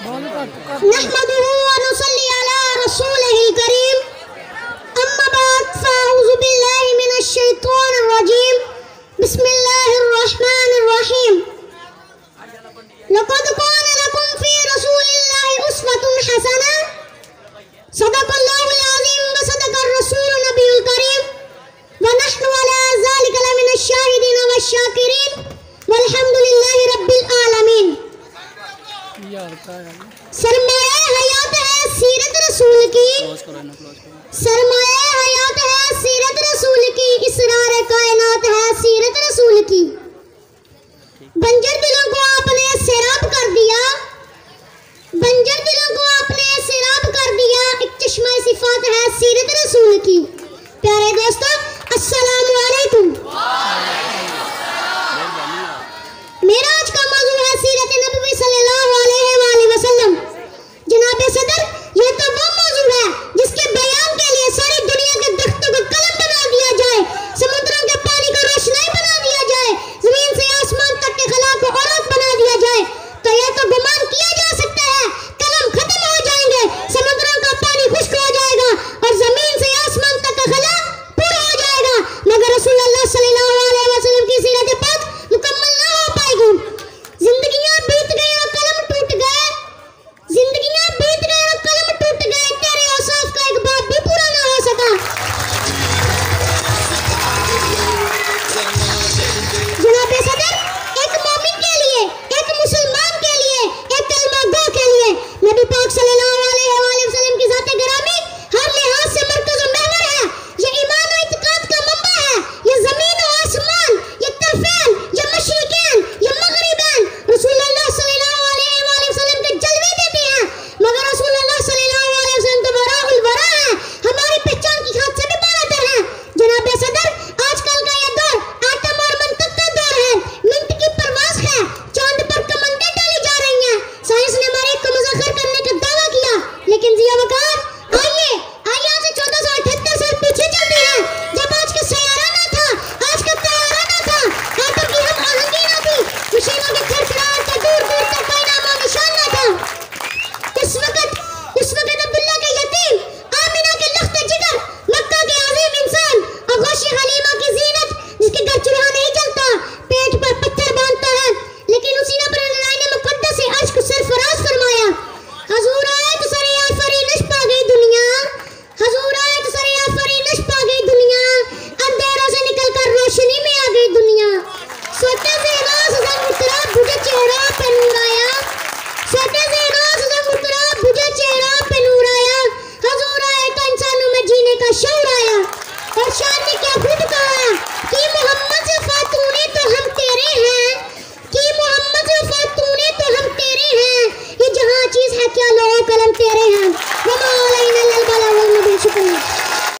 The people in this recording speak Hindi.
नहमदुहु व नुसल्ली अला रसूलिहिल करीम। अम्मा बाद फ़अऊज़ु बिल्लाहि मिनश शैतानिर रजीम। बिस्मिल्लाहिर रहमानिर रहीम। लक़द कान लकुम फ़ी रसूलिल्लाहि उस्वतुन हसना। सदक़ल्लाहुल अज़ीम व सदक़र रसूलुन नबियुल करीम। व नहनु अला ज़ालिका लमिनश शाहिदीन वश शाकिरीन। वल्हम्दुलिल्लाहि रब्बिल आलमीन। सरमाया हयात है सीरत रसूल की। सरमाया हयात है सीरत रसूल की। इसरार कायनात है सीरत रसूल की। बंजर